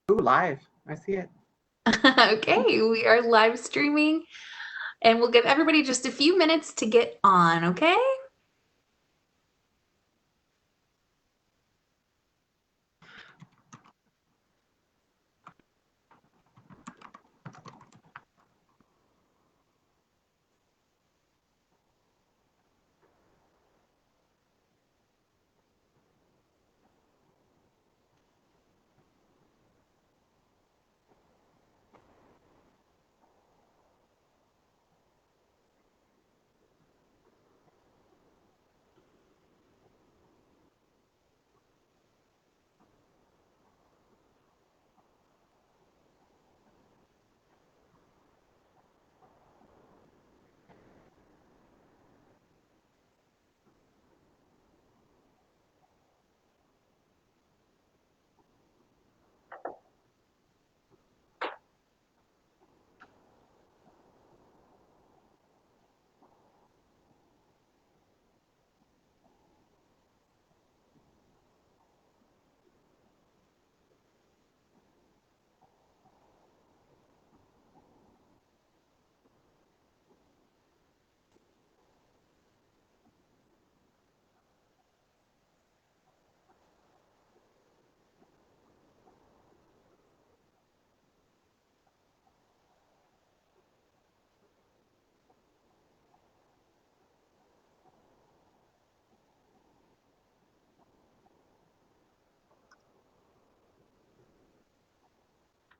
Ooh, live. I see it. Okay, we are live streaming and we'll give everybody just a few minutes to get on, okay?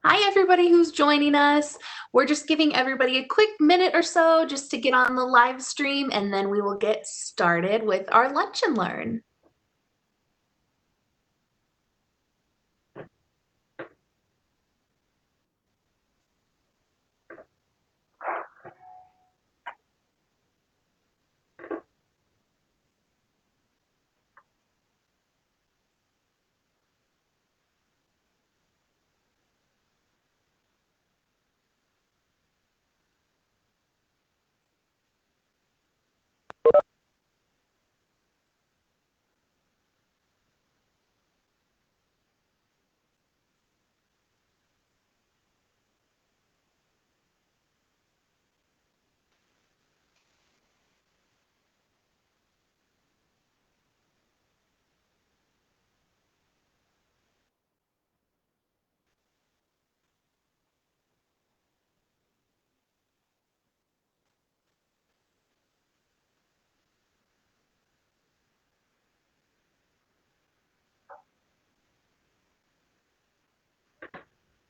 Hi, everybody who's joining us. We're just giving everybody a quick minute or so just to get on the live stream, and then we will get started with our lunch and learn.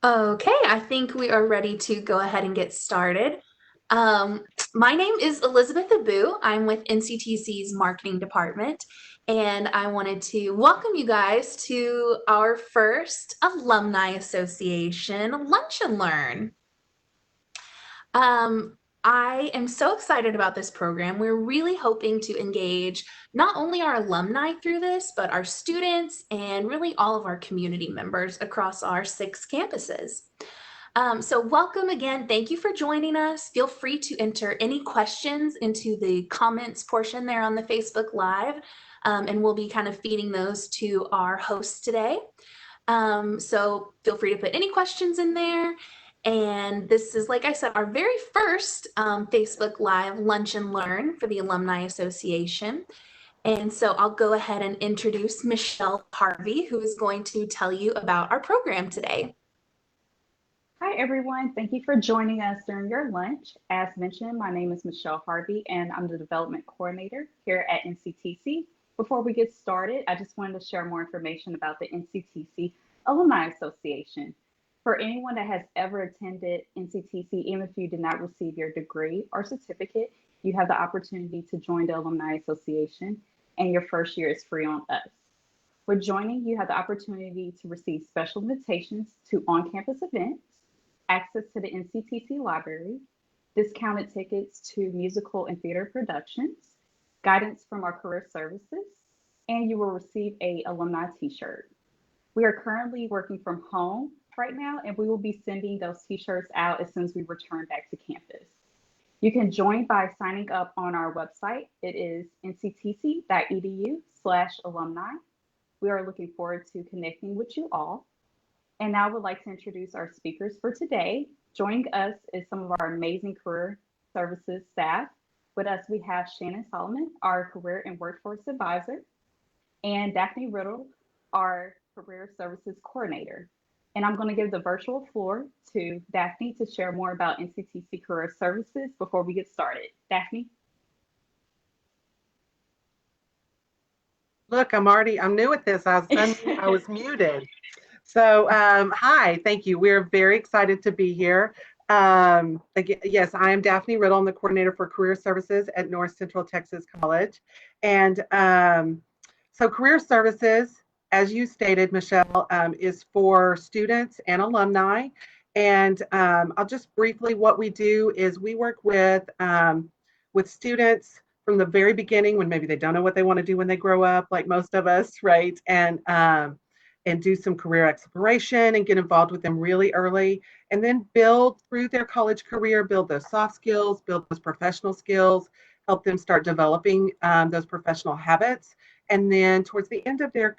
Okay, I think we are ready to go ahead and get started. Um, my name is Elizabeth Abu. I'm with NCTC's marketing department, and I wanted to welcome you guys to our first Alumni Association Lunch and Learn. I am so excited about this program. We're really hoping to engage not only our alumni through this, but our students and really all of our community members across our 6 campuses. So welcome again. Thank you for joining us. Feel free to enter any questions into the comments portion there on the Facebook Live, and we'll be kind of feeding those to our hosts today. So feel free to put any questions in there. And this is, like I said, our very first Facebook Live Lunch and Learn for the Alumni Association. And so I'll go ahead and introduce Michelle Harvey, who is going to tell you about our program today. Hi, everyone. Thank you for joining us during your lunch. As mentioned, my name is Michelle Harvey, and I'm the Development Coordinator here at NCTC. Before we get started, I just wanted to share more information about the NCTC Alumni Association. For anyone that has ever attended NCTC, even if you did not receive your degree or certificate, you have the opportunity to join the Alumni Association, and your first year is free on us. With joining, you have the opportunity to receive special invitations to on-campus events, access to the NCTC library, discounted tickets to musical and theater productions, guidance from our career services, and you will receive a alumni t-shirt. We are currently working from home right now, and we will be sending those t-shirts out as soon as we return back to campus. You can join by signing up on our website. It is nctc.edu/alumni. We are looking forward to connecting with you all. And now I would like to introduce our speakers for today. Joining us is some of our amazing career services staff. With us, we have Shannon Solomon, our career and workforce advisor, and Daphne Riddle, our career services coordinator. And I'm going to give the virtual floor to Daphne to share more about NCTC Career Services before we get started. Daphne? Look, I'm new at this. I was muted. So, hi, thank you. We're very excited to be here. Again, yes, I am Daphne Riddle. I'm the coordinator for career services at North Central Texas College. And so career services, as you stated, Michelle, is for students and alumni. And I'll just briefly, what we do is we work with students from the very beginning when maybe they don't know what they want to do when they grow up, like most of us, right? And do some career exploration and get involved with them really early, and then build through their college career, build those soft skills, build those professional skills, help them start developing those professional habits. And then towards the end of their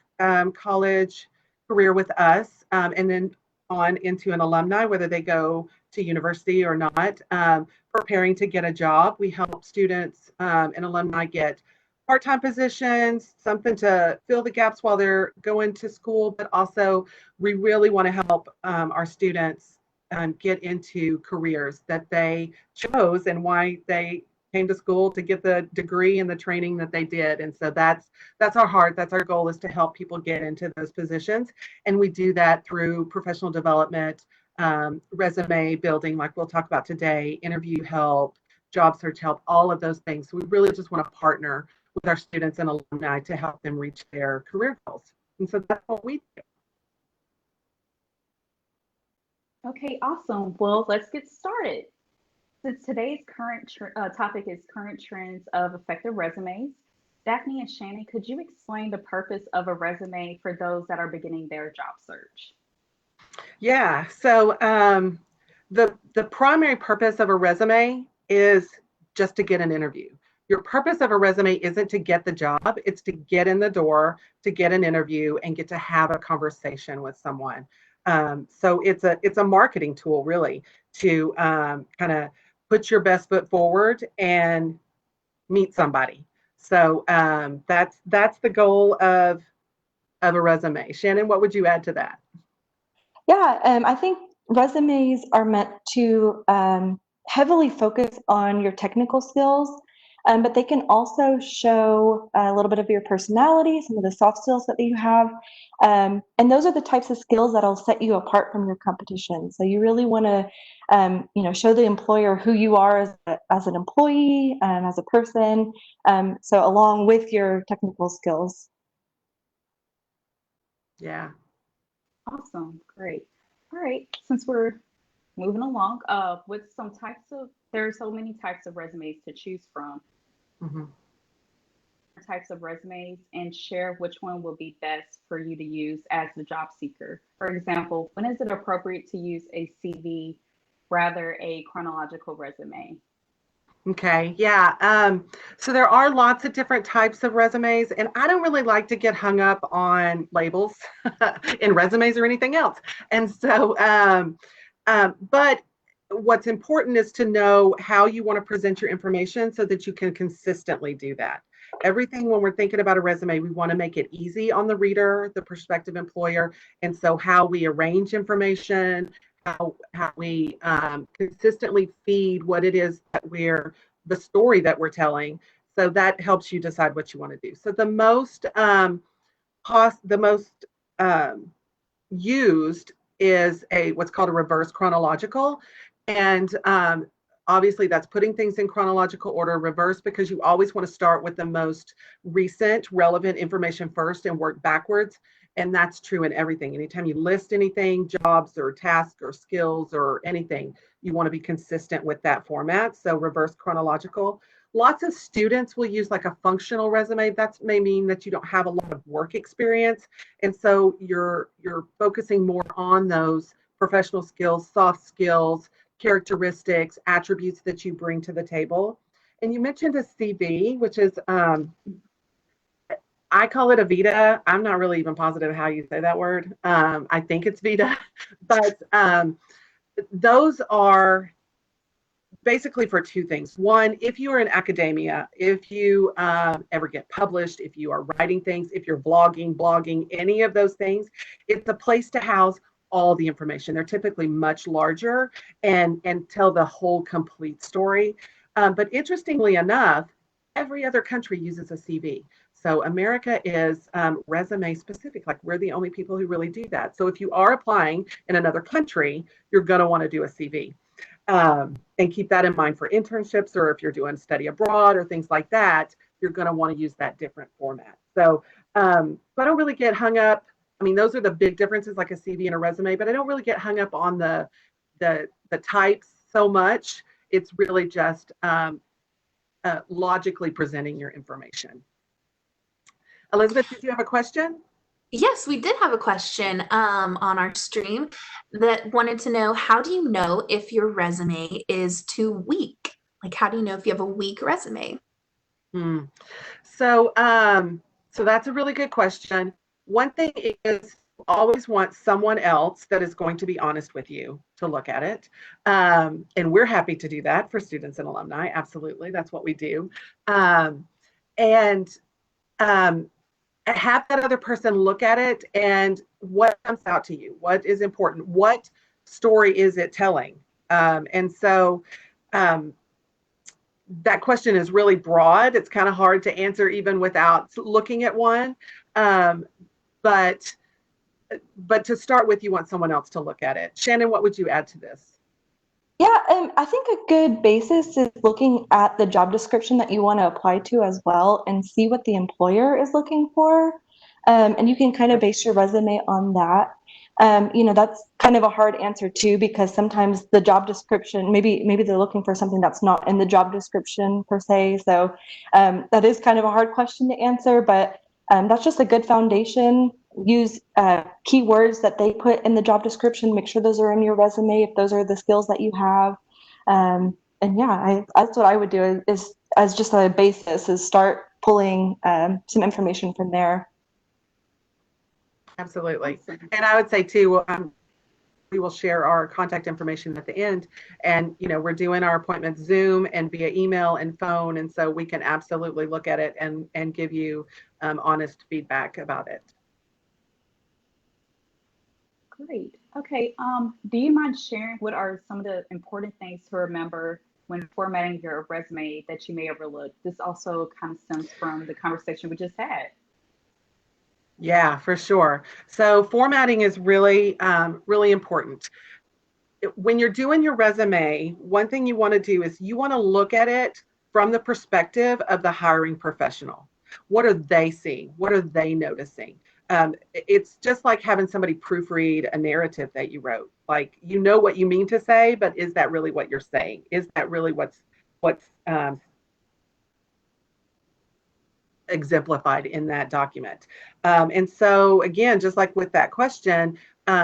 college career with us, and then on into an alumni, whether they go to university or not, preparing to get a job. We help students and alumni get part-time positions, something to fill the gaps while they're going to school, but also we really want to help our students get into careers that they chose and why they came to school to get the degree and the training that they did. And so that's our heart. That's our goal, is to help people get into those positions. And we do that through professional development, resume building, like we'll talk about today, interview help, job search help, all of those things. So we really just want to partner with our students and alumni to help them reach their career goals. And so that's what we do. Okay, awesome. Well, let's get started. Since today's current topic is current trends of effective resumes, Daphne and Shannon, could you explain the purpose of a resume for those that are beginning their job search? Yeah. So the primary purpose of a resume is just to get an interview. Your purpose of a resume isn't to get the job; it's to get in the door, to get an interview, and get to have a conversation with someone. So it's a marketing tool, really, to kind of put your best foot forward and meet somebody. So that's the goal of a resume. Shannon, what would you add to that? Yeah, I think resumes are meant to heavily focus on your technical skills, but they can also show a little bit of your personality, some of the soft skills that you have. And those are the types of skills that'll set you apart from your competition. So you really want to, show the employer who you are as an employee, as a person, so along with your technical skills. Yeah. Awesome, great. All right, since we're moving along, with some types of, there are so many types of resumes to choose from. Mm-hmm. Types of resumes, and share which one will be best for you to use as the job seeker. For example, when is it appropriate to use a CV rather a chronological resume? Okay, yeah. So there are lots of different types of resumes, and I don't really like to get hung up on labels in resumes or anything else. And so, but what's important is to know how you want to present your information so that you can consistently do that. Everything, when we're thinking about a resume, we want to make it easy on the reader, the prospective employer. And so how we arrange information, how we consistently feed what it is that the story that we're telling. So that helps you decide what you want to do. So the most used is what's called a reverse chronological. And obviously that's putting things in chronological order, reverse, because you always want to start with the most recent relevant information first and work backwards. And that's true in everything. Anytime you list anything, jobs or tasks or skills or anything, you want to be consistent with that format. So reverse chronological. Lots of students will use like a functional resume. That may mean that you don't have a lot of work experience. And so you're focusing more on those professional skills, soft skills, characteristics, attributes that you bring to the table. And you mentioned a CV, which is I call it a Vita. I'm not really even positive how you say that word. I think it's Vita, but those are basically for two things. One, if you are in academia, if you ever get published, if you are writing things, if you're vlogging, blogging, any of those things, it's a place to house all the information. They're typically much larger and tell the whole complete story. But interestingly enough, every other country uses a CV. So America is resume specific. Like we're the only people who really do that. So if you are applying in another country, you're going to want to do a CV. And keep that in mind for internships, or if you're doing study abroad or things like that, you're going to want to use that different format. So I don't really get hung up. I mean, those are the big differences, like a CV and a resume, but I don't really get hung up on the types so much. It's really just logically presenting your information. Elizabeth, did you have a question? Yes, we did have a question on our stream that wanted to know, how do you know if your resume is too weak? Like, how do you know if you have a weak resume? So, so that's a really good question. One thing is always want someone else that is going to be honest with you to look at it. And we're happy to do that for students and alumni. Absolutely. That's what we do. And have that other person look at it and what comes out to you, what is important, what story is it telling. And so that question is really broad. It's kind of hard to answer even without looking at one. But to start with, you want someone else to look at it. Shannon, what would you add to this? Yeah, I think a good basis is looking at the job description that you want to apply to as well and see what the employer is looking for. And you can kind of base your resume on that. That's kind of a hard answer too, because sometimes the job description, maybe they're looking for something that's not in the job description per se. So that is kind of a hard question to answer, but that's just a good foundation. Use keywords that they put in the job description. Make sure those are in your resume if those are the skills that you have. And yeah, that's what I would do is as just a basis is start pulling some information from there. Absolutely. And I would say too, we will share our contact information at the end. And, we're doing our appointments Zoom and via email and phone. And so we can absolutely look at it and give you honest feedback about it. Great. Okay. Do you mind sharing what are some of the important things to remember when formatting your resume that you may overlook? This also kind of stems from the conversation we just had. Yeah, for sure. So formatting is really, really important. When you're doing your resume, one thing you want to do is you want to look at it from the perspective of the hiring professional. What are they seeing? What are they noticing? It's just like having somebody proofread a narrative that you wrote. Like, you know what you mean to say, but is that really what you're saying? Is that really what's exemplified in that document? And so again, just like with that question,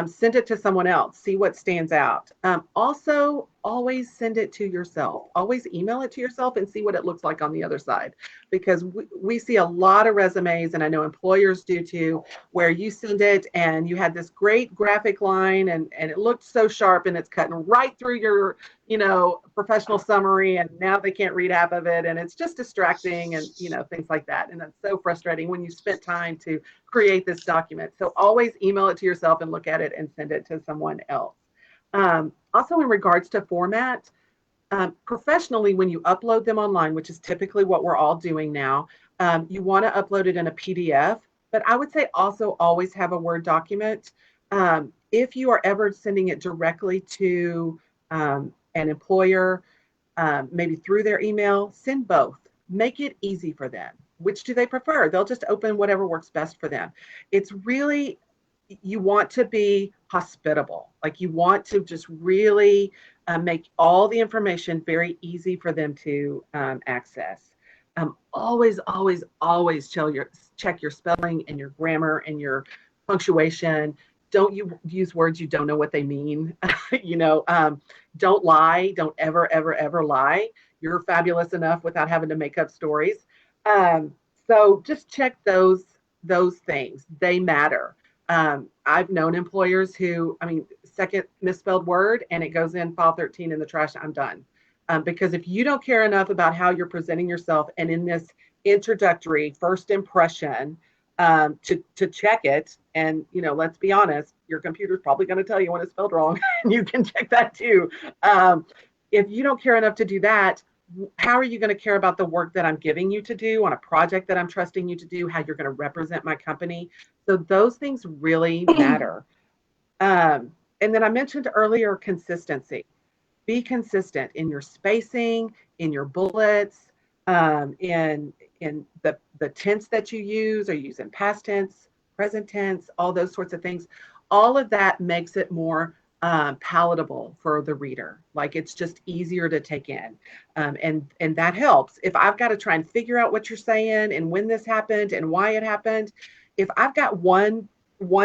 send it to someone else, see what stands out. Also, always send it to yourself. Always email it to yourself and see what it looks like on the other side. Because we see a lot of resumes, and I know employers do too, where you send it and you had this great graphic line and it looked so sharp and it's cutting right through your, professional summary, and now they can't read half of it and it's just distracting and, things like that. And that's so frustrating when you spent time to create this document. So always email it to yourself and look at it and send it to someone else. Also, in regards to format, professionally, when you upload them online, which is typically what we're all doing now, you want to upload it in a PDF, but I would say also always have a Word document. If you are ever sending it directly to an employer, maybe through their email, send both. Make it easy for them. Which do they prefer? They'll just open whatever works best for them. It's really, you want to be hospitable. Like, you want to just really make all the information very easy for them to access. Always, always, always check your spelling and your grammar and your punctuation. Don't you use words you don't know what they mean. Don't lie. Don't ever, ever, ever lie. You're fabulous enough without having to make up stories. So just check those those things, they matter. I've known employers who, second misspelled word and it goes in file 13 in the trash, I'm done. Because if you don't care enough about how you're presenting yourself and in this introductory first impression, to check it, and let's be honest, your computer's probably going to tell you when it's spelled wrong, and you can check that too. If you don't care enough to do that, how are you going to care about the work that I'm giving you to do on a project that I'm trusting you to do, how you're going to represent my company? So those things really matter. And then I mentioned earlier consistency. Be consistent in your spacing, in your bullets, in the tense that you use. Are you using past tense, present tense, all those sorts of things? All of that makes it more palatable for the reader. Like, it's just easier to take in. And that helps. If I've got to try and figure out what you're saying and when this happened and why it happened, if I've got one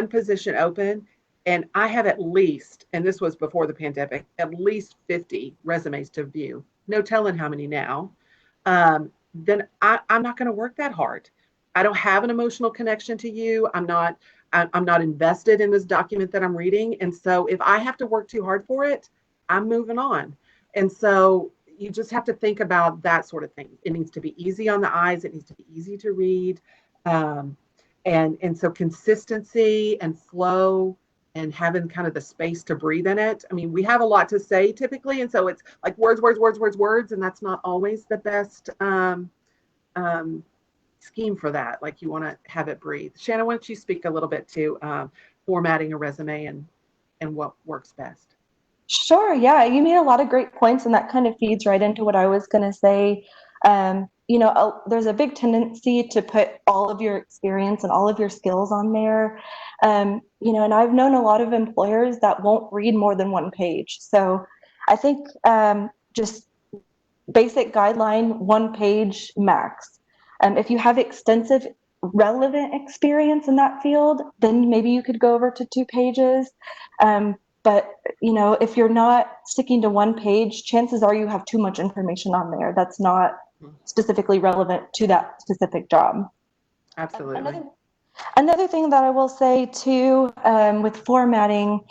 position open and I have at least, and this was before the pandemic, at least 50 resumes to view, no telling how many now, then I'm not going to work that hard. I don't have an emotional connection to you. I'm not invested in this document that I'm reading. And so if I have to work too hard for it, I'm moving on. And so you just have to think about that sort of thing. It needs to be easy on the eyes. It needs to be easy to read. And so consistency and flow and having kind of the space to breathe in it. We have a lot to say typically. And so it's like words. And that's not always the best scheme for that. Like, you want to have it breathe. Shannon, why don't you speak a little bit to formatting a resume and what works best? Sure. Yeah, you made a lot of great points, and that kind of feeds right into what I was going to say. There's a big tendency to put all of your experience and all of your skills on there. And I've known a lot of employers that won't read more than one page. So I think just basic guideline, 1 page max. If you have extensive relevant experience in that field, then maybe you could go over to 2 pages. But if you're not sticking to 1 page, chances are you have too much information on there that's not specifically relevant to that specific job. Absolutely. Another thing that I will say too, with formatting,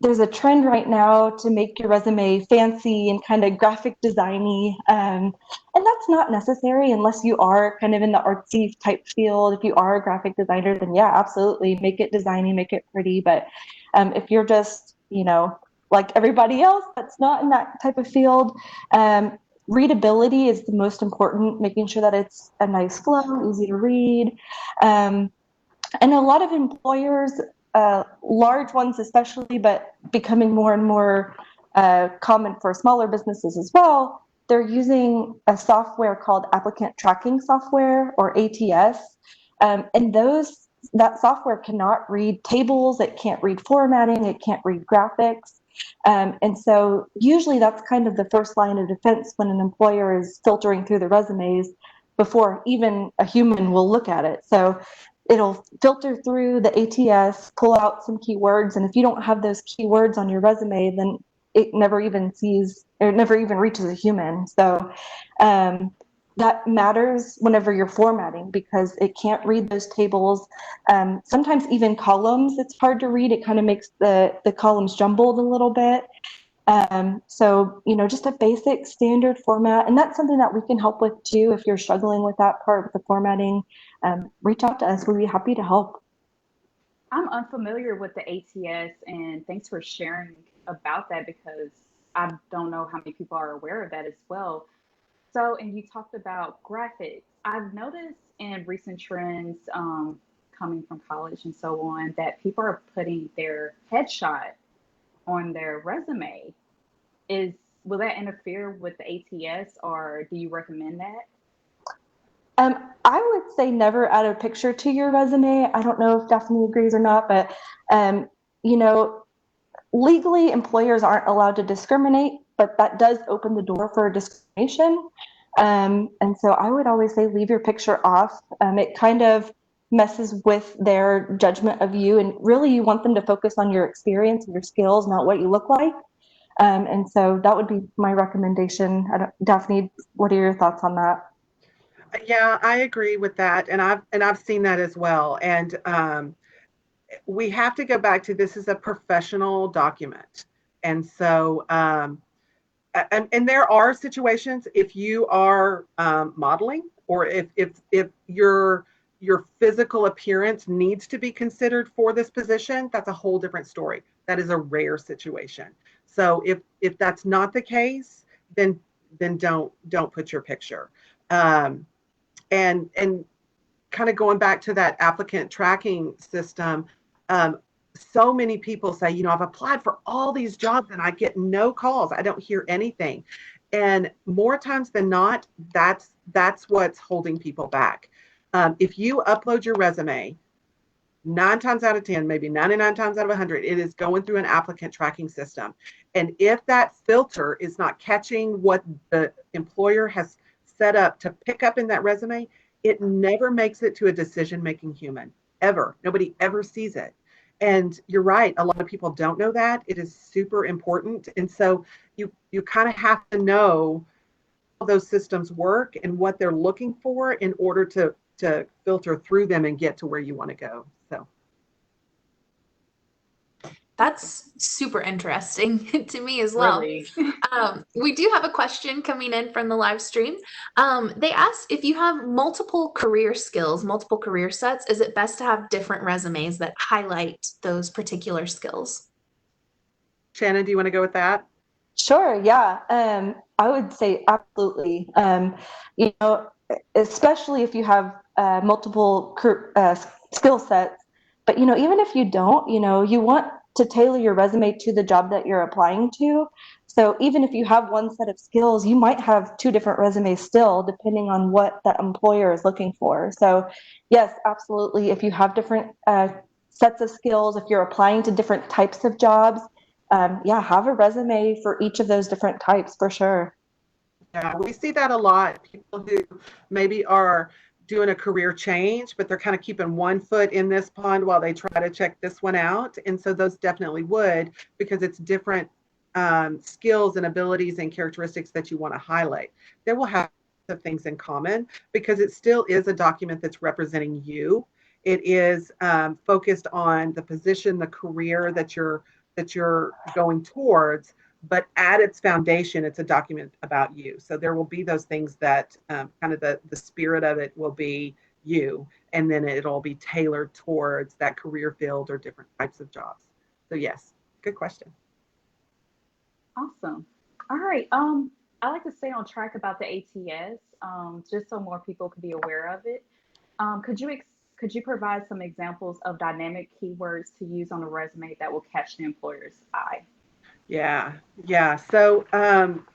there's a trend right now to make your resume fancy and kind of graphic designy, and that's not necessary unless you are kind of in the artsy type field. If you are a graphic designer, then yeah, absolutely, make it designy, make it pretty. But if you're just, like everybody else that's not in that type of field, readability is the most important, making sure that it's a nice flow, easy to read. And a lot of employers, large ones especially, but becoming more and more common for smaller businesses as well, they're using a software called Applicant Tracking software, or ATS. And that software cannot read tables, it can't read formatting, it can't read graphics. And so usually that's kind of the first line of defense when an employer is filtering through the resumes before even a human will look at it. So it'll filter through the ATS, pull out some keywords, and if you don't have those keywords on your resume, then it never even reaches a human. So that matters whenever you're formatting, because it can't read those tables. Sometimes even columns, it's hard to read. It kind of makes the columns jumbled a little bit. So, just a basic standard format. And that's something that we can help with too. If you're struggling with that part, with the formatting, reach out to us. We'll be happy to help. I'm unfamiliar with the ATS, and thanks for sharing about that, because I don't know how many people are aware of that as well. So, and you talked about graphics. I've noticed in recent trends, coming from college and so on, that people are putting their headshot on their resume. Will that interfere with the ATS, or do you recommend that? I would say never add a picture to your resume. I don't know if Daphne agrees or not, but legally employers aren't allowed to discriminate, but that does open the door for discrimination. And so I would always say leave your picture off. It kind of messes with their judgment of you, and really you want them to focus on your experience and your skills, not what you look like. And so that would be my recommendation. Daphne, what are your thoughts on that? Yeah, I agree with that, and I've seen that as well. And we have to go back to, this is a professional document, and so and there are situations, if you are modeling, or if your physical appearance needs to be considered for this position, that's a whole different story. That is a rare situation. So if that's not the case, then don't put your picture. Um, and kind of going back to that applicant tracking system, um, so many people say, I've applied for all these jobs and I get no calls. I don't hear anything. And more times than not, that's what's holding people back. If you upload your resume, 9 times out of 10, maybe 99 times out of 100, it is going through an applicant tracking system. And if that filter is not catching what the employer has set up to pick up in that resume, it never makes it to a decision-making human, ever. Nobody ever sees it. And you're right, a lot of people don't know that. It is super important. And so you kind of have to know how those systems work and what they're looking for in order to filter through them and get to where you want to go. So that's super interesting to me as well. Really. We do have a question coming in from the live stream. They asked, if you have multiple career skills, multiple career sets, is it best to have different resumes that highlight those particular skills? Shannon, do you want to go with that? Sure, yeah. I would say absolutely. Especially if you have multiple skill sets. But, even if you don't, you want to tailor your resume to the job that you're applying to. So even if you have one set of skills, you might have 2 different resumes still, depending on what that employer is looking for. So yes, absolutely. If you have different sets of skills, if you're applying to different types of jobs, have a resume for each of those different types for sure. Yeah, we see that a lot. People who maybe are doing a career change, but they're kind of keeping one foot in this pond while they try to check this one out. And so those definitely would, because it's different skills and abilities and characteristics that you want to highlight. They will have things in common because it still is a document that's representing you. It is focused on the position, the career that you're going towards, but at its foundation, it's a document about you. So there will be those things that kind of the spirit of it will be you, and then it'll be tailored towards that career field or different types of jobs. So yes, good question. Awesome. All right. I like to stay on track about the ATS, just so more people could be aware of it. Could you provide some examples of dynamic keywords to use on a resume that will catch the employer's eye? Yeah. So kind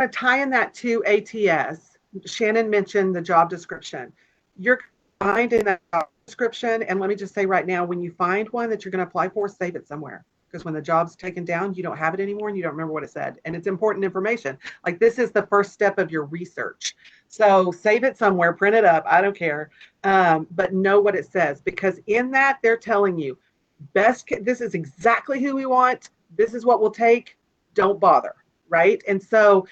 of tying that to ATS, Shannon mentioned the job description. You're finding that job description, and let me just say right now, when you find one that you're going to apply for, save it somewhere. Because when the job's taken down, you don't have it anymore and you don't remember what it said. And it's important information. Like, this is the first step of your research. So save it somewhere, print it up, I don't care. But know what it says, because in that they're telling you, this is exactly who we want. This is what we'll take. Don't bother, right? And so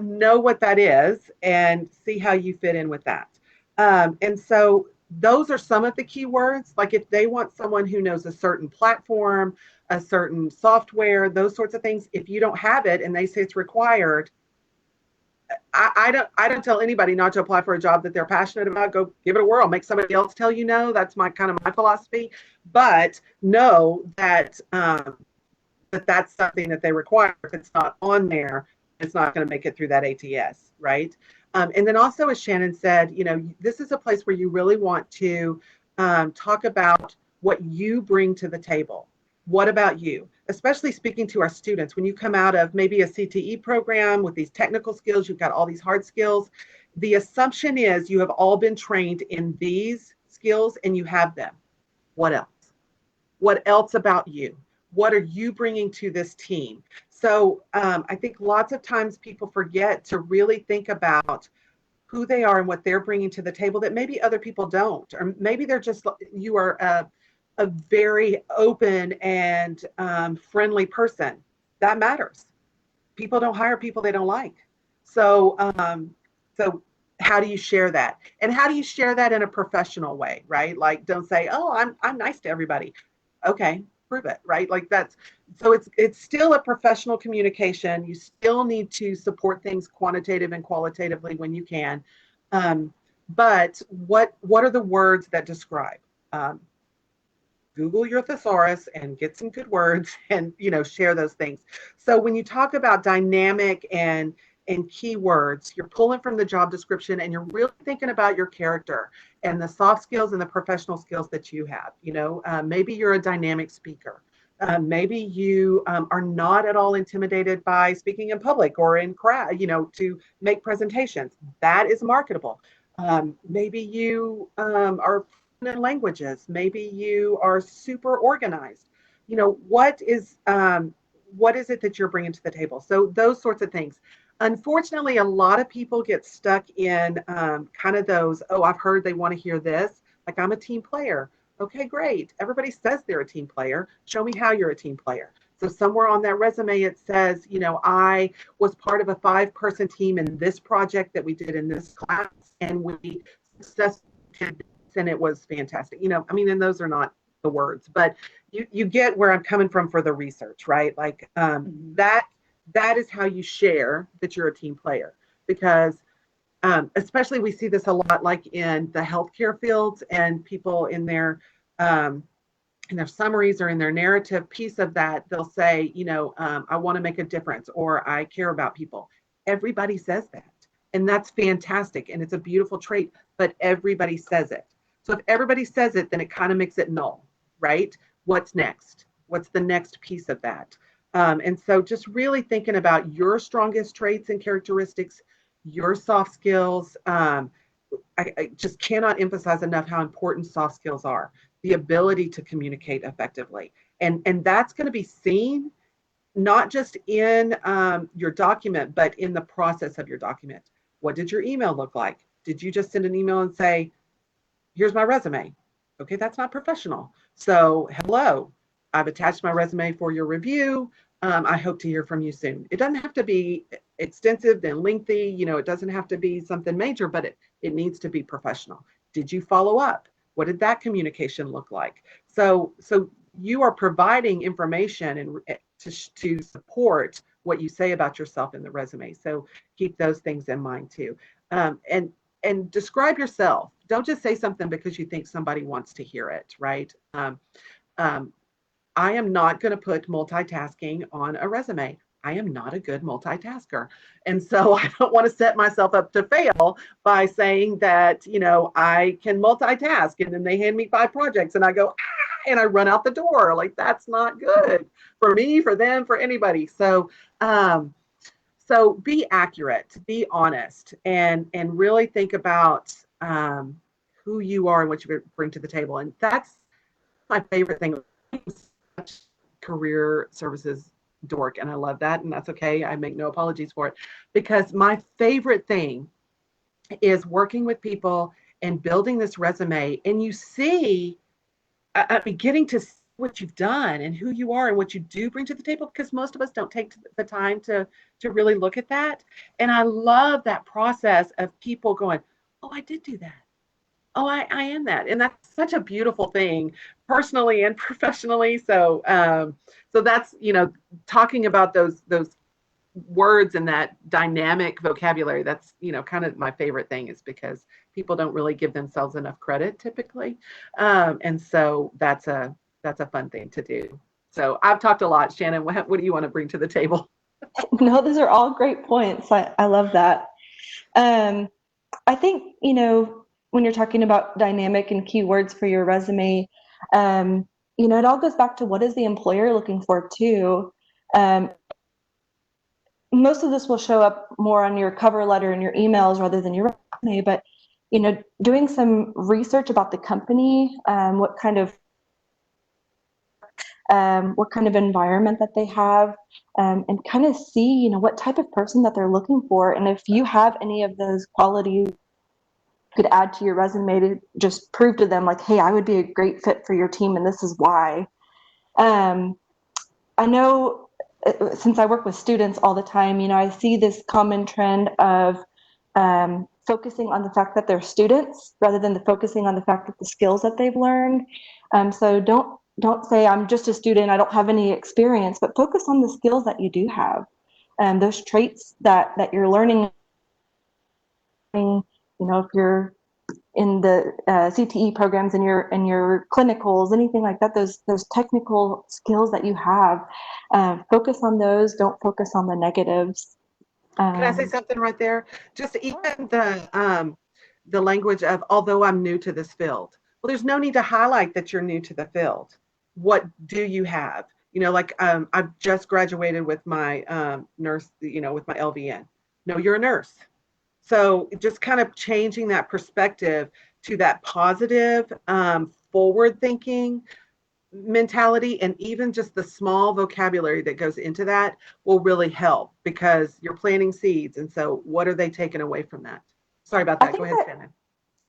know what that is and see how you fit in with that. And so those are some of the keywords. Like, if they want someone who knows a certain platform, a certain software, those sorts of things, if you don't have it and they say it's required, I don't tell anybody not to apply for a job that they're passionate about. Go give it a whirl. Make somebody else tell you no. That's my philosophy. But know that that's something that they require. If it's not on there, it's not going to make it through that ATS, right? And then also, as Shannon said, this is a place where you really want to talk about what you bring to the table. What about you? Especially speaking to our students, when you come out of maybe a CTE program with these technical skills, you've got all these hard skills. The assumption is you have all been trained in these skills and you have them. What else? What else about you? What are you bringing to this team? So I think lots of times people forget to really think about who they are and what they're bringing to the table that maybe other people don't, or maybe you are a very open and friendly person. That matters. People don't hire people they don't like. So so how do you share that? And how do you share that in a professional way, right? Like, don't say, oh, I'm nice to everybody. Okay, prove it, right? Like so it's still a professional communication. You still need to support things quantitative and qualitatively when you can. But what are the words that describe? Google your thesaurus and get some good words and, share those things. So when you talk about dynamic and keywords, you're pulling from the job description and you're really thinking about your character and the soft skills and the professional skills that you have. Maybe you're a dynamic speaker. Maybe you are not at all intimidated by speaking in public or in crowd, to make presentations. That is marketable. Maybe you are in languages. Maybe you are super organized. What is it that you're bringing to the table? So those sorts of things. Unfortunately, a lot of people get stuck in kind of those, oh, I've heard they want to hear this. Like, I'm a team player. Okay, great. Everybody says they're a team player. Show me how you're a team player. So somewhere on that resume, it says, I was part of a 5-person team in this project that we did in this class, and we successfully did this, and it was fantastic. And those are not the words, but you get where I'm coming from for the research, right? Like that is how you share that you're a team player, because especially we see this a lot, like in the healthcare fields, and people in their summaries or in their narrative piece of that, they'll say, I want to make a difference, or I care about people. Everybody says that. And that's fantastic. And it's a beautiful trait, but everybody says it. So if everybody says it, then it kind of makes it null, right? What's next? What's the next piece of that? And so just really thinking about your strongest traits and characteristics, your soft skills. I just cannot emphasize enough how important soft skills are. The ability to communicate effectively. And that's going to be seen not just in your document, but in the process of your document. What did your email look like? Did you just send an email and say, here's my resume? Okay, that's not professional. So, hello, I've attached my resume for your review. I hope to hear from you soon. It doesn't have to be extensive and lengthy. It doesn't have to be something major, but it needs to be professional. Did you follow up? What did that communication look like? So you are providing information and to support what you say about yourself in the resume. So keep those things in mind too. And describe yourself. Don't just say something because you think somebody wants to hear it, right? I am not going to put multitasking on a resume. I am not a good multitasker. And so I don't want to set myself up to fail by saying that, I can multitask, and then they hand me 5 projects and I go, and I run out the door. Like, that's not good for me, for them, for anybody. So, so be accurate, be honest, and really think about who you are and what you bring to the table. And that's my favorite thing. Career services dork, and I love that, and that's okay. I make no apologies for it, because my favorite thing is working with people and building this resume, and you see, beginning to see what you've done and who you are and what you do bring to the table, because most of us don't take the time to really look at that. And I love that process of people going, oh, I did do that. Oh, I am that. And that's such a beautiful thing, personally and professionally. So so that's, talking about those words and that dynamic vocabulary. That's, kind of my favorite thing, is because people don't really give themselves enough credit typically. And so that's a fun thing to do. So I've talked a lot. Shannon, what do you want to bring to the table? No, those are all great points. I love that. I think, when you're talking about dynamic and keywords for your resume, it all goes back to what is the employer looking for too. Most of this will show up more on your cover letter and your emails rather than your resume, but, doing some research about the company, what kind of environment that they have, and kind of see, what type of person that they're looking for. And if you have any of those qualities could add to your resume to just prove to them, like, hey, I would be a great fit for your team, and this is why. I know, since I work with students all the time, I see this common trend of focusing on the fact that they're students rather than focusing on the fact that the skills that they've learned. So don't say I'm just a student, I don't have any experience, but focus on the skills that you do have. Those traits that you're learning, you know, if you're in the CTE programs and your clinicals, anything like that, those technical skills that you have, focus on those. Don't focus on the negatives. Can I say something right there? Just even the language of, although I'm new to this field. Well, there's no need to highlight that you're new to the field. What do you have? You know, like I've just graduated with my nurse, you know, with my LVN. No, you're a nurse. So just kind of changing that perspective to that positive, forward thinking mentality, and even just the small vocabulary that goes into that will really help, because you're planting seeds. And so what are they taking away from that? Sorry about that. Go ahead, Shannon.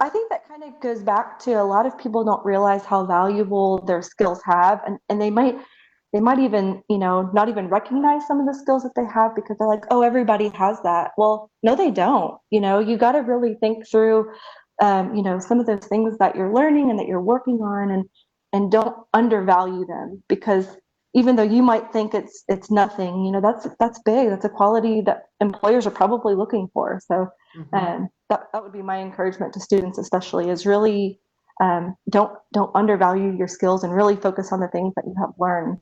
I think that kind of goes back to a lot of people don't realize how valuable their skills have, and they might even, you know, not even recognize some of the skills that they have because they're like, oh, everybody has that. Well, no, they don't. You know, you got to really think through, you know, some of those things that you're learning and that you're working on, and don't undervalue them, because even though you might think it's nothing, you know, that's big. That's a quality that employers are probably looking for. So that would be my encouragement to students, especially, is really don't undervalue your skills and really focus on the things that you have learned.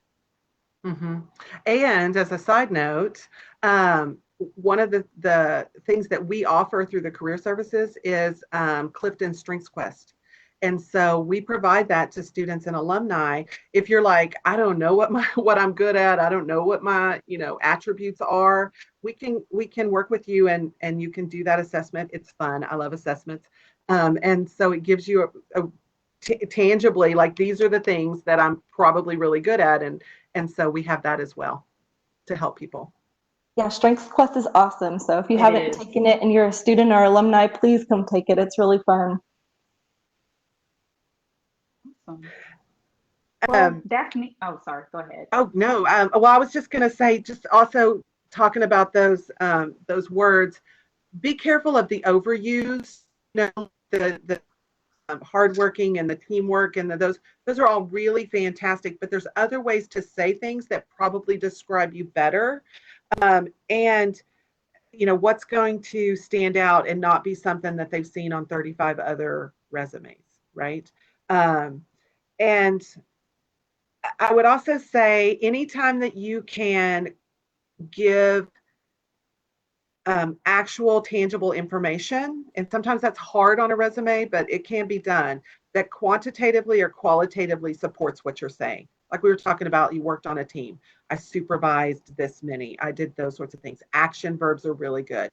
And as a side note, one of the things that we offer through the career services is Clifton Strengths Quest. And so we provide that to students and alumni. If you're like, I don't know what I'm good at, I don't know what my, you know, attributes are, we can work with you, and you can do that assessment. It's fun. I love assessments. And so it gives you tangibly, like, these are the things that I'm probably really good at, and so we have that as well to help people. Yeah, Strengths Quest is awesome. So if you haven't taken it and you're a student or alumni, please come take it. It's really fun. Awesome. Well, Daphne, oh, sorry, go ahead. Oh, no. Well, I was just going to say, just also talking about those words, be careful of the overuse, you know, the hardworking and the teamwork, and those are all really fantastic, but there's other ways to say things that probably describe you better. And, you know, what's going to stand out and not be something that they've seen on 35 other resumes, right? And I would also say, anytime that you can give actual tangible information, and sometimes that's hard on a resume, but it can be done, that quantitatively or qualitatively supports what you're saying. Like we were talking about, you worked on a team. I supervised this many. I did those sorts of things. Action verbs are really good.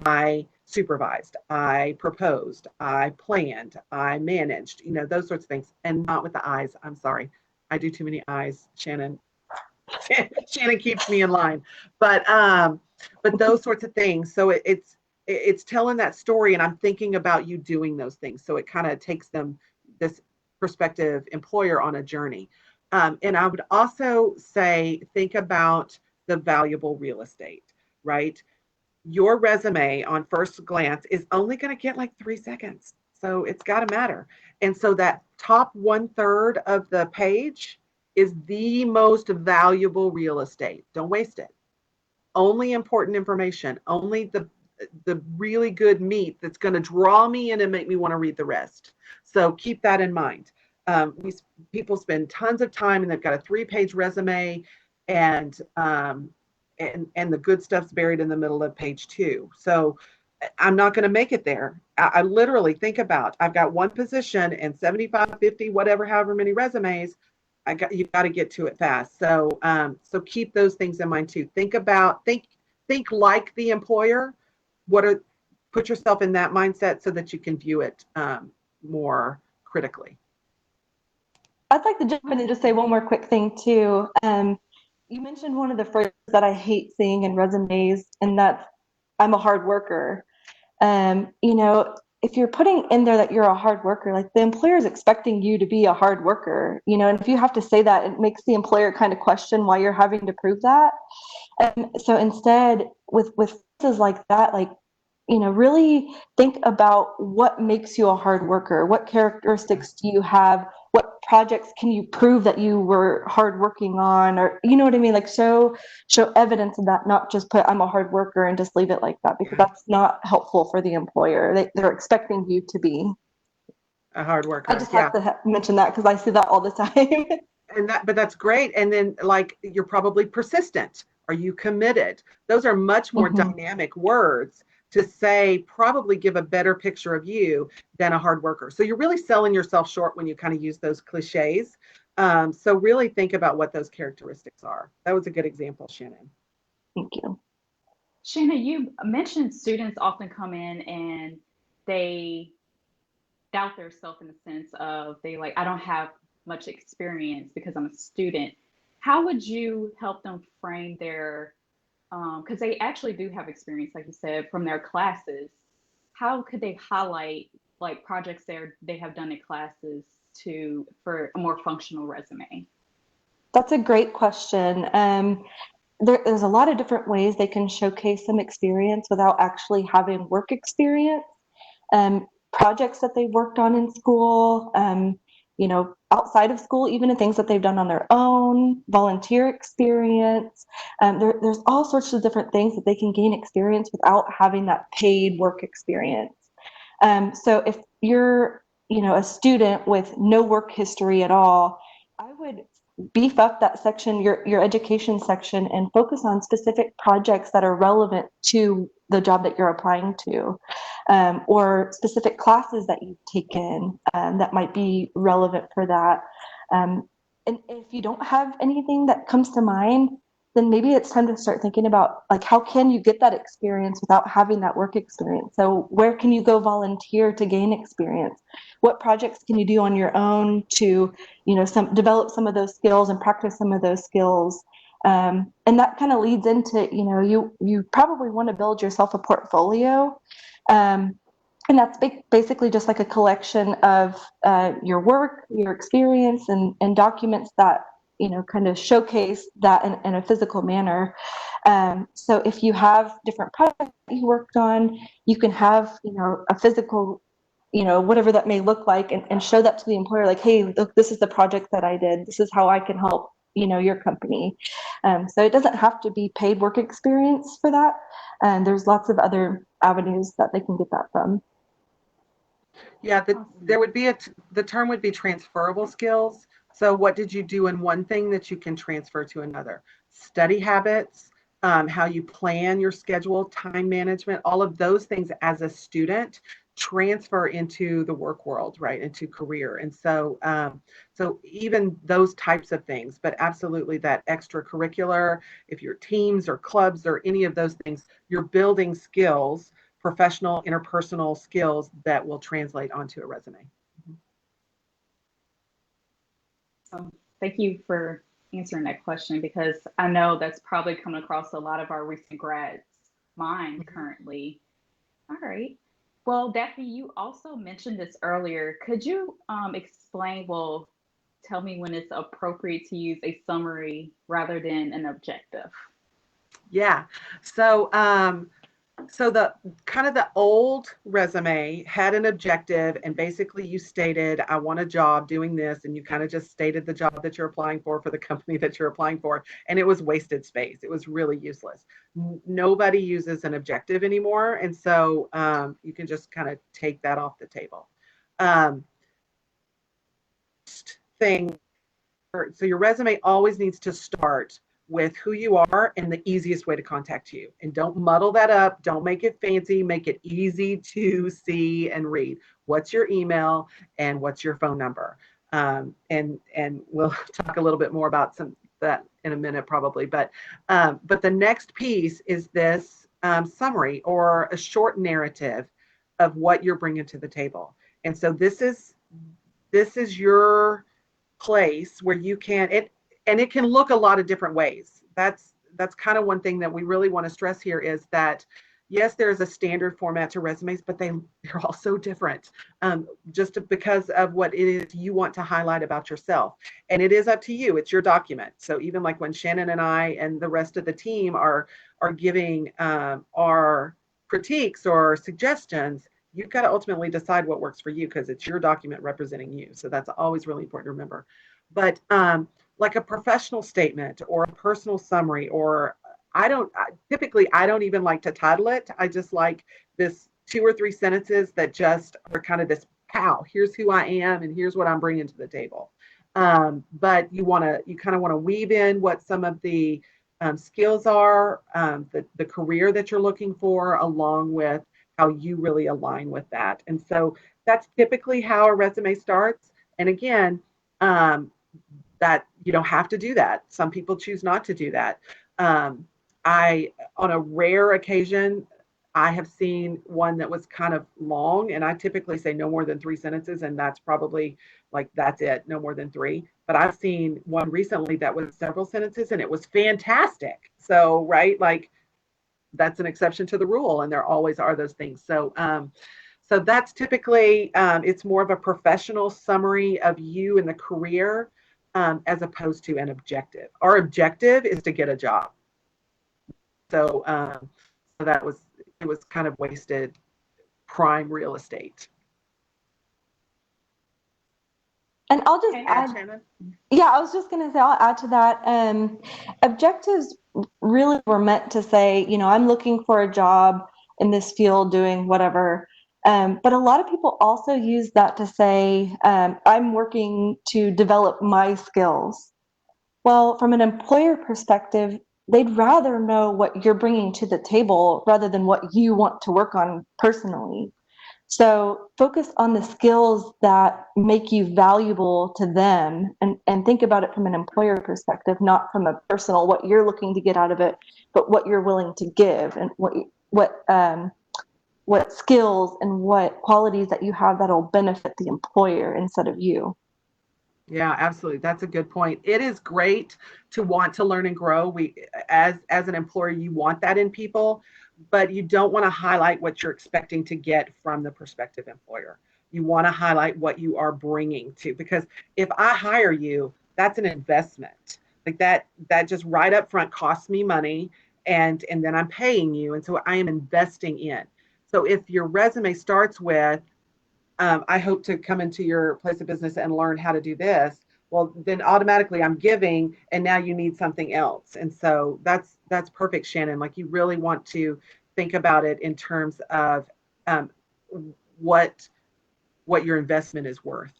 I supervised, I proposed, I planned, I managed, you know, those sorts of things. And not with the eyes. I'm sorry. I do too many eyes. Shannon keeps me in line. But those sorts of things. So it's telling that story, and I'm thinking about you doing those things. So it kind of takes this prospective employer on a journey. And I would also say, think about the valuable real estate, right? Your resume on first glance is only going to get like 3 seconds. So it's got to matter. And so that top 1/3 of the page is the most valuable real estate. Don't waste it. Only important information, only the really good meat that's going to draw me in and make me want to read the rest. So keep that in mind. People spend tons of time and they've got a 3-page resume, and the good stuff's buried in the middle of page 2. So I'm not going to make it there. I literally think about, I've got one position and 75, 50, whatever, however many resumes. You got to get to it fast. So so keep those things in mind too. Think like the employer. Put yourself in that mindset so that you can view it more critically. I'd like to jump in and just say one more quick thing too. You mentioned one of the phrases that I hate seeing in resumes, and that's I'm a hard worker. You know, if you're putting in there that you're a hard worker, like, the employer is expecting you to be a hard worker, you know, and if you have to say that, it makes the employer kind of question why you're having to prove that. So instead, with phrases like that, like, really think about what makes you a hard worker. What characteristics do you have? What projects can you prove that you were hard working on? Or, you know what I mean? Like show evidence of that, not just put I'm a hard worker and just leave it like that, because that's not helpful for the employer. They're expecting you to be a hard worker. I just have to mention that because I see that all the time. But that's great. And then like, you're probably persistent. Are you committed? Those are much more dynamic words to say, probably give a better picture of you than a hard worker. So you're really selling yourself short when you kind of use those cliches. So really think about what those characteristics are. That was a good example, Shannon. Thank you. Shannon, you mentioned students often come in and they doubt themselves in the sense of I don't have much experience because I'm a student. How would you help them frame their, because they actually do have experience, like you said, from their classes. How could they highlight like projects they have done in classes for a more functional resume? That's a great question. There's a lot of different ways they can showcase some experience without actually having work experience. Projects that they worked on in school, outside of school, even in things that they've done on their own, volunteer experience. There's all sorts of different things that they can gain experience without having that paid work experience. So if you're, a student with no work history at all, I would beef up that section, your education section, and focus on specific projects that are relevant to the job that you're applying to, or specific classes that you've taken that might be relevant for that. And if you don't have anything that comes to mind, then maybe it's time to start thinking about like, how can you get that experience without having that work experience? So where can you go volunteer to gain experience? What projects can you do on your own to, develop some of those skills and practice some of those skills? And that kind of leads into, you probably want to build yourself a portfolio. And that's basically just like a collection of your work, your experience, and documents that, kind of showcase that in a physical manner. So if you have different projects that you worked on, you can have, a physical, whatever that may look like, and show that to the employer, like, hey, look, this is the project that I did. This is how I can help, your company. So it doesn't have to be paid work experience for that. And there's lots of other avenues that they can get that from. Yeah, there would be the term would be transferable skills. So what did you do in one thing that you can transfer to another? Study habits, how you plan your schedule, time management, all of those things as a student transfer into the work world, right? Into career. And so, so even those types of things, but absolutely that extracurricular, if you're teams or clubs or any of those things, you're building skills, professional, interpersonal skills that will translate onto a resume. Thank you for answering that question, because I know that's probably coming across a lot of our recent grads' mind currently. All right. Well, Daphne, you also mentioned this earlier. Could you explain, tell me when it's appropriate to use a summary rather than an objective? Yeah. So, so the kind of the old resume had an objective, and basically you stated, I want a job doing this, and you kind of just stated the job that you're applying for the company that you're applying for, and it was wasted space. It was really useless. Nobody uses an objective anymore, and so you can just kind of take that off the table. So your resume always needs to start with who you are and the easiest way to contact you. And don't muddle that up. Don't make it fancy. Make it easy to see and read. What's your email and what's your phone number? And we'll talk a little bit more about that in a minute probably. But the next piece is this summary or a short narrative of what you're bringing to the table. And so this is your place where you can and it can look a lot of different ways. That's kind of one thing that we really want to stress here, is that yes, there's a standard format to resumes, but they're all so different, just because of what it is you want to highlight about yourself. And it is up to you. It's your document. So even like when Shannon and I and the rest of the team are giving our critiques or suggestions, you've got to ultimately decide what works for you because it's your document representing you. So that's always really important to remember. But like a professional statement or a personal summary, or typically I don't even like to title it. I just like this 2 or 3 sentences that just are kind of this, pow, here's who I am and here's what I'm bringing to the table. But you kind of want to weave in what some of the skills are, the career that you're looking for, along with how you really align with that. And so that's typically how a resume starts. And again, that you don't have to do that. Some people choose not to do that. On a rare occasion, I have seen one that was kind of long, and I typically say no more than 3 sentences, and that's probably like, that's it, no more than 3. But I've seen one recently that was several sentences, and it was fantastic. So, right, like, that's an exception to the rule, and there always are those things. So, so that's typically, it's more of a professional summary of you and the career, as opposed to an objective. Our objective is to get a job. So, so it was kind of wasted prime real estate. And I'll just add, Shannon? yeah, I was just going to say, I'll add to that. Objectives really were meant to say, you know, I'm looking for a job in this field doing whatever. But a lot of people also use that to say, I'm working to develop my skills. Well, from an employer perspective, they'd rather know what you're bringing to the table rather than what you want to work on personally. So focus on the skills that make you valuable to them, and think about it from an employer perspective, not from a personal, what you're looking to get out of it, but what you're willing to give, and what skills and what qualities that you have that'll benefit the employer instead of you. Yeah, absolutely. That's a good point. It is great to want to learn and grow. As an employer, you want that in people, but you don't want to highlight what you're expecting to get from the prospective employer. You want to highlight what you are bringing to, because if I hire you, that's an investment. Like that just right up front costs me money, and then I'm paying you. And so I am investing in. So if your resume starts with, I hope to come into your place of business and learn how to do this, well, then automatically I'm giving, and now you need something else. And so that's perfect, Shannon. Like, you really want to think about it in terms of what your investment is worth.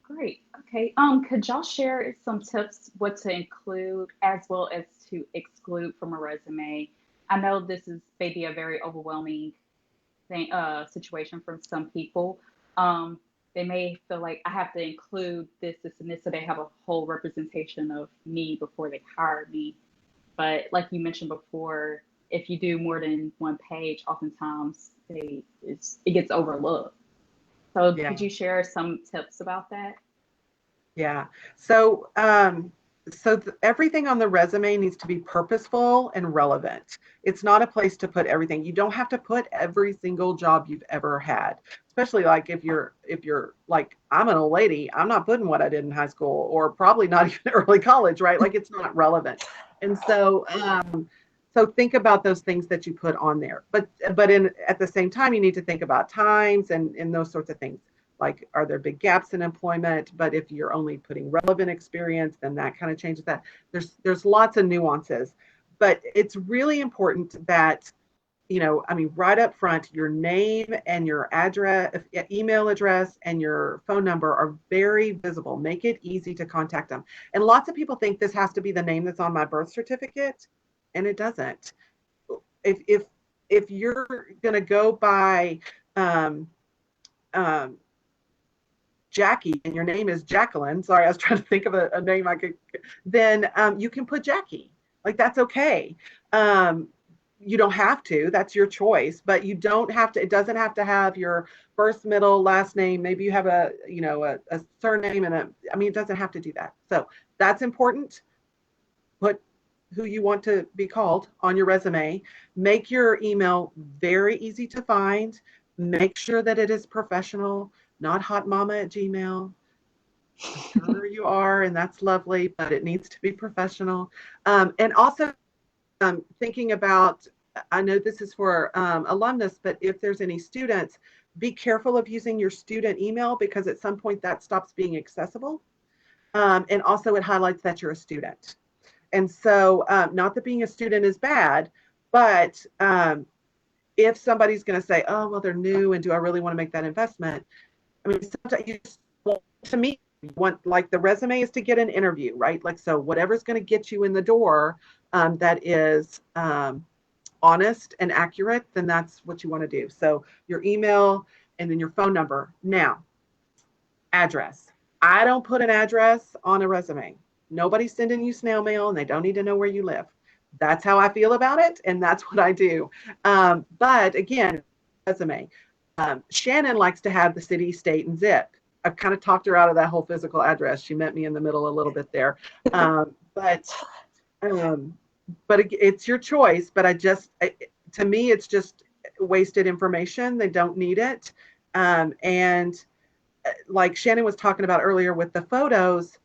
Great. Okay. Could y'all share some tips what to include as well as to exclude from a resume? I know this is maybe a very overwhelming thing, situation for some people. They may feel like I have to include this, and this, so they have a whole representation of me before they hire me. But like you mentioned before, if you do more than one page, oftentimes it gets overlooked. So Yeah. could you share some tips about that? Yeah. So, everything on the resume needs to be purposeful and relevant. It's not a place to put everything. You don't have to put every single job you've ever had, especially like if you're like, I'm an old lady, I'm not putting what I did in high school, or probably not even early college, right? Like, it's not relevant. And so, so think about those things that you put on there. But at the same time, you need to think about times and those sorts of things. Like, are there big gaps in employment? But if you're only putting relevant experience, then that kind of changes that. There's lots of nuances, but it's really important that, you know, I mean, right up front, your name and your address, email address, and your phone number are very visible. Make it easy to contact them. And lots of people think this has to be the name that's on my birth certificate, and it doesn't. If you're going to go by Jackie and your name is Jacqueline, sorry, I was trying to think of a name I could, then you can put Jackie. Like, that's okay. You don't have to, that's your choice, but you don't have to, it doesn't have to have your first, middle, last name. Maybe you have a surname and it doesn't have to do that. So that's important. Put who you want to be called on your resume. Make your email very easy to find. Make sure that it is professional, not hotmama@gmail. I'm sure you are, and that's lovely, but it needs to be professional. And also thinking about, I know this is for alumnus, but if there's any students, be careful of using your student email because at some point that stops being accessible. And also it highlights that you're a student. And so not that being a student is bad, but if somebody's going to say, oh, well, they're new and do I really want to make that investment? I mean, sometimes you just, well, to me, you want, like the resume is to get an interview, right? Like, so whatever's going to get you in the door that is honest and accurate, then that's what you want to do. So your email and then your phone number. Now, address. I don't put an address on a resume. Nobody's sending you snail mail and they don't need to know where you live. That's how I feel about it. And that's what I do. But again, resume. Shannon likes to have the city, state, and zip. I've kind of talked her out of that whole physical address. She met me in the middle a little bit there. But it's your choice. But to me, it's just wasted information. They don't need it. And like Shannon was talking about earlier with the photos,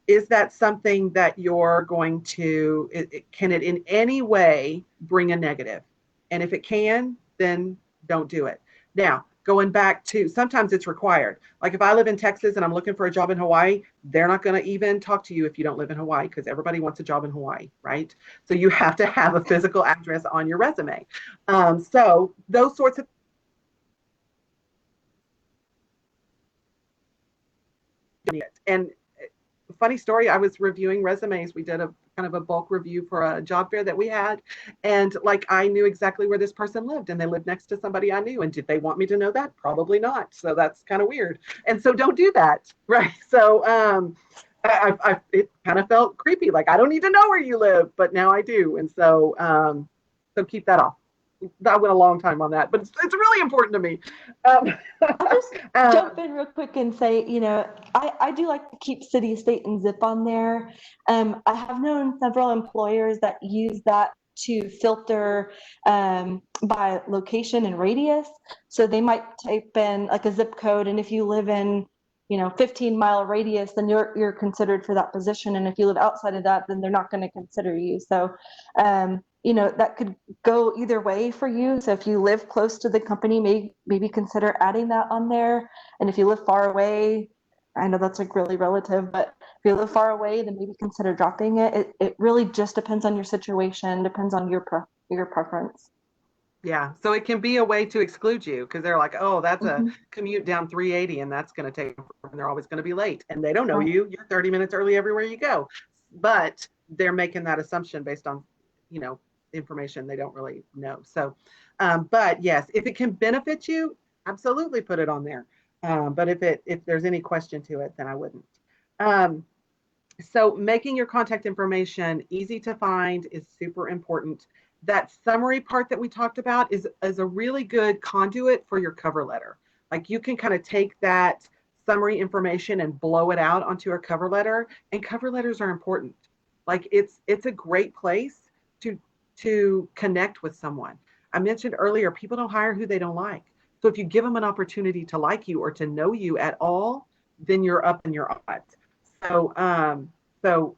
is that something that you're going to, can it in any way bring a negative? And if it can, then don't do it. Now, going back to, sometimes it's required. Like if I live in Texas and I'm looking for a job in Hawaii, they're not going to even talk to you if you don't live in Hawaii because everybody wants a job in Hawaii, right? So you have to have a physical address on your resume. So those sorts of and funny story, I was reviewing resumes. We did a kind of a bulk review for a job fair that we had. And like, I knew exactly where this person lived and they lived next to somebody I knew. And did they want me to know that? Probably not. So that's kind of weird. And so don't do that. Right. So it kind of felt creepy. Like, I don't need to know where you live, but now I do. And so, so keep that off. I went a long time on that, but it's really important to me. I'll just jump in real quick and say, I do like to keep city, state, and zip on there. I have known several employers that use that to filter by location and radius. So they might type in like a zip code, and if you live in 15-mile radius, then you're considered for that position. And if you live outside of that, then they're not going to consider you. So that could go either way for you. So if you live close to the company, maybe consider adding that on there. And if you live far away, I know that's like really relative, but if you live far away, then maybe consider dropping it. It really just depends on your situation, depends on your preference. Yeah, so it can be a way to exclude you because they're like, oh, that's a commute down 380 and that's going to take, and they're always going to be late and they don't know you. You're 30 minutes early everywhere you go. But they're making that assumption based on, information they don't really know. So, but yes, if it can benefit you, absolutely put it on there. But if there's any question to it, then I wouldn't. So making your contact information easy to find is super important. That summary part that we talked about is a really good conduit for your cover letter. Like you can kind of take that summary information and blow it out onto a cover letter, and cover letters are important. Like it's a great place to connect with someone. I mentioned earlier, people don't hire who they don't like. So if you give them an opportunity to like you or to know you at all, then you're up in your odds. So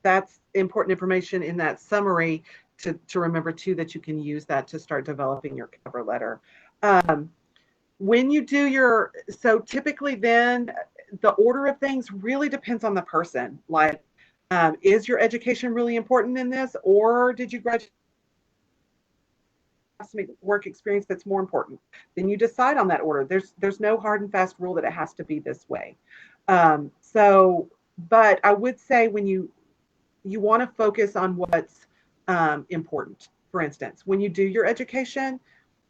that's important information in that summary to remember too, that you can use that to start developing your cover letter. When you do so typically then the order of things really depends on the person. Like, is your education really important in this, or did you graduate some work experience that's more important? Then you decide on that order. There's no hard and fast rule that it has to be this way. But I would say when you want to focus on what's important. For instance, when you do your education,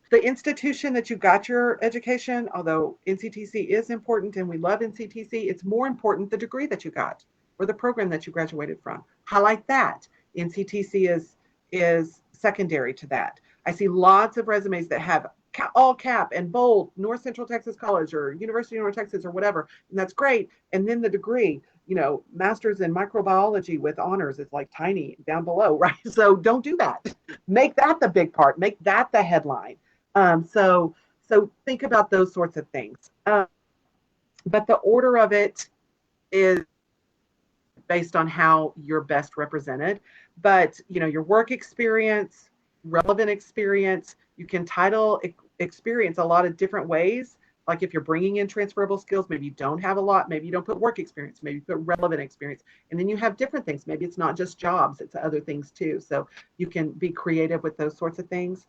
the institution that you got your education, although NCTC is important and we love NCTC, it's more important the degree that you got or the program that you graduated from. Highlight that. NCTC is secondary to that. I see lots of resumes that have all cap and bold, North Central Texas College or University of North Texas or whatever, and that's great. And then the degree, master's in microbiology with honors is like tiny down below, right? So don't do that. Make that the big part. Make that the headline. So think about those sorts of things. But the order of it is based on how you're best represented. But, your work experience, relevant experience, you can title experience a lot of different ways. Like if you're bringing in transferable skills, maybe you don't have a lot, maybe you don't put work experience, maybe you put relevant experience, and then you have different things. Maybe it's not just jobs, it's other things too. So you can be creative with those sorts of things.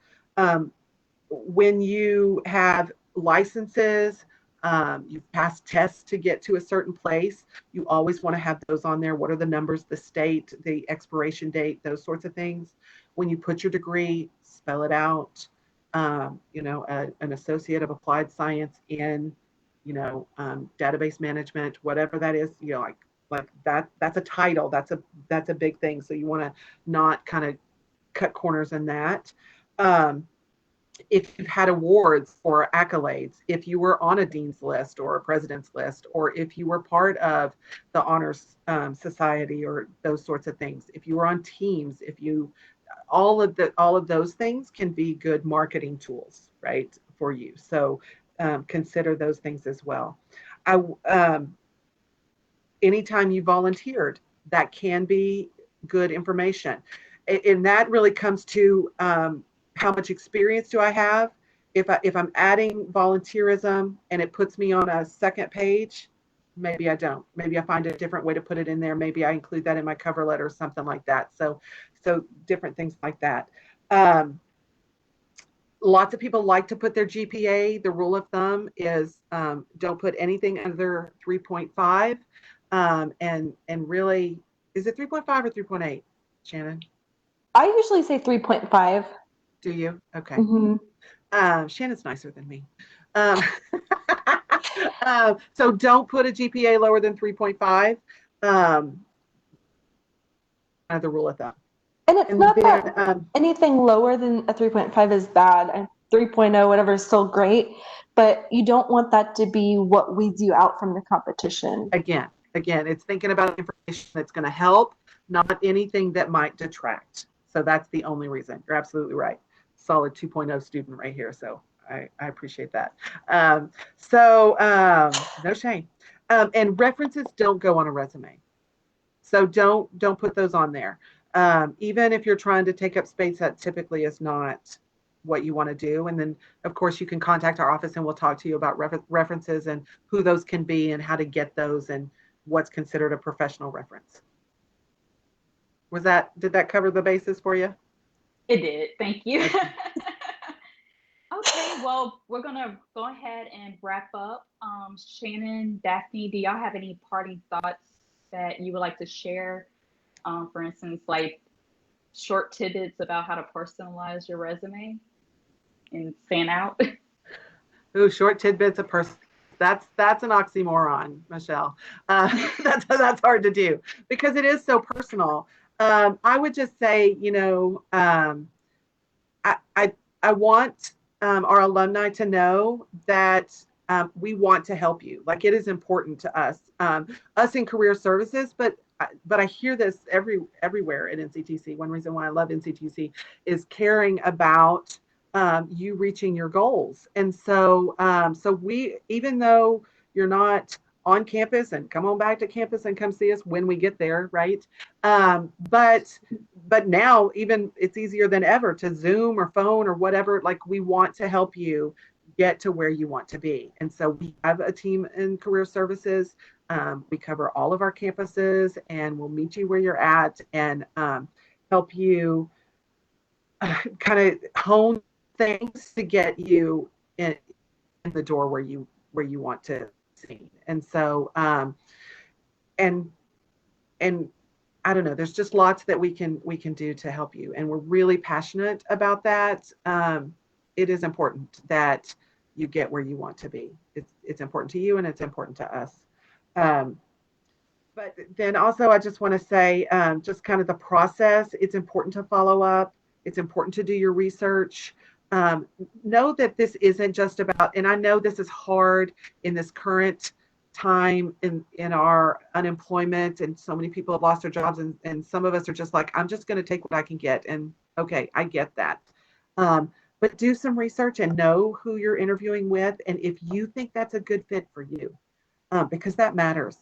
When you have licenses, you've passed tests to get to a certain place, you always want to have those on there. What are the numbers, the state, the expiration date, those sorts of things. When you put your degree, spell it out. An associate of applied science in, database management, whatever that is, like that's a title. That's a big thing. So you want to not kind of cut corners in that. If you've had awards or accolades, if you were on a dean's list or a president's list, or if you were part of the honors society or those sorts of things, if you were on teams, all of those things can be good marketing tools, right, for you. So consider those things as well. Anytime you volunteered, that can be good information. And that really comes to how much experience do I have? If I'm adding volunteerism and it puts me on a second page, maybe I don't. Maybe I find a different way to put it in there. Maybe I include that in my cover letter or something like that. So different things like that. Lots of people like to put their GPA. The rule of thumb is don't put anything under 3.5. And really, is it 3.5 or 3.8, Shannon? I usually say 3.5. Do you? Okay. Mm-hmm. Shannon's nicer than me. So don't put a GPA lower than 3.5. The rule of thumb. And it's not that anything lower than a 3.5 is bad. And 3.0, whatever, is still great. But you don't want that to be what weeds you out from the competition. Again, it's thinking about information that's going to help, not anything that might detract. So that's the only reason. You're absolutely right. Solid 2.0 student right here. So I appreciate that. No shame. And references don't go on a resume. So don't put those on there. Even if you're trying to take up space, that typically is not what you want to do. And then, of course, you can contact our office and we'll talk to you about references and who those can be and how to get those and what's considered a professional reference. Did that cover the basis for you? It did. Thank you. Okay, well, we're going to go ahead and wrap up. Shannon, Daphne, do y'all have any parting thoughts that you would like to share? For instance, like short tidbits about how to personalize your resume and stand out? Ooh, short tidbits of person. That's an oxymoron, Michelle. That's hard to do because it is so personal. I would just say, I want our alumni to know that we want to help you. Like, it is important to us in career services, but I hear this everywhere at NCTC. One reason why I love NCTC is caring about you reaching your goals. And so we, even though you're not on campus, and come on back to campus and come see us when we get there, right? But now even it's easier than ever to Zoom or phone or whatever. Like, we want to help you get to where you want to be. And so we have a team in career services. We cover all of our campuses, and we'll meet you where you're at and help you kind of hone things to get you in the door where you want to see. And so and I don't know, there's just lots that we can do to help you, and we're really passionate about that. It is important that you get where you want to be. It's important to you, and it's important to us. But then also, I just want to say, just kind of the process, it's important to follow up. It's important to do your research. Know that this isn't just about, and I know this is hard in this current time in our unemployment, and so many people have lost their jobs, and some of us are just like, I'm just going to take what I can get. And okay, I get that. But do some research and know who you're interviewing with, and if you think that's a good fit for you, because that matters.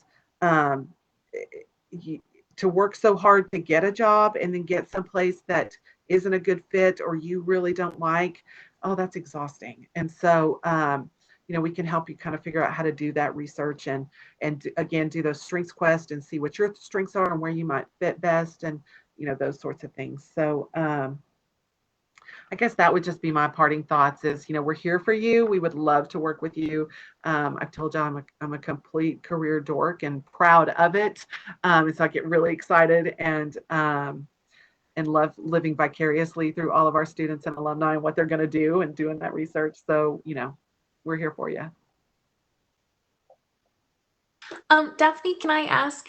to work so hard to get a job and then get someplace that isn't a good fit or you really don't like, oh, that's exhausting. And so, we can help you kind of figure out how to do that research and again, do those strengths quests and see what your strengths are and where you might fit best and, those sorts of things. So, I guess that would just be my parting thoughts is, we're here for you. We would love to work with you. I've told you I'm a complete career dork and proud of it. And so I get really excited and love living vicariously through all of our students and alumni and what they're going to do and doing that research. So, we're here for you. Daphne, can I ask,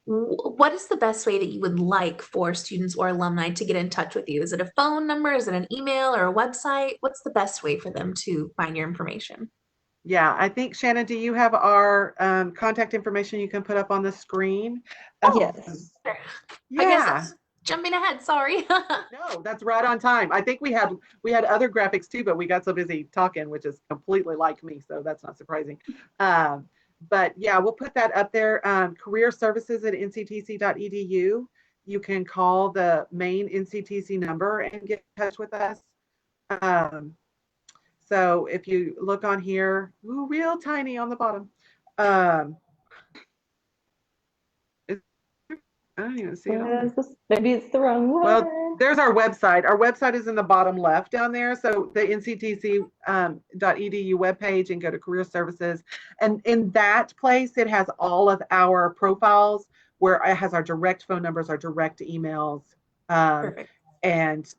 what is the best way that you would like for students or alumni to get in touch with you? Is it a phone number? Is it an email or a website? What's the best way for them to find your information? Yeah, I think, Shannon, do you have our contact information you can put up on the screen? Yes. Yeah. I guess that's jumping ahead. Sorry. No, that's right on time. I think we had other graphics too, but we got so busy talking, which is completely like me, so that's not surprising. But yeah, we'll put that up there. Career services at nctc.edu. You can call the main NCTC number and get in touch with us. So if you look on here, ooh, real tiny on the bottom. I don't even see it. Maybe it's the wrong one. Well, there's our website. Our website is in the bottom left down there. So the nctc.edu webpage and go to career services. And in that place, it has all of our profiles where it has our direct phone numbers, our direct emails, and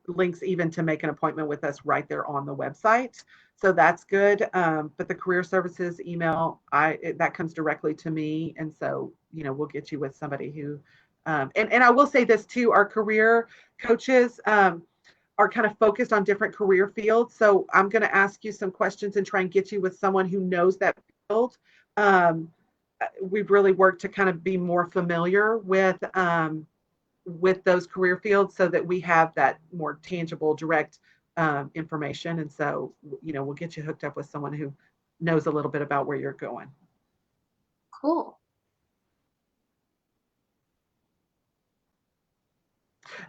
links even to make an appointment with us right there on the website. So that's good. But the career services email, that comes directly to me. And so, we'll get you with somebody who, and I will say this too, our career coaches are kind of focused on different career fields. So I'm going to ask you some questions and try and get you with someone who knows that field. We've really worked to kind of be more familiar with those career fields so that we have that more tangible, direct information. And so, we'll get you hooked up with someone who knows a little bit about where you're going. Cool.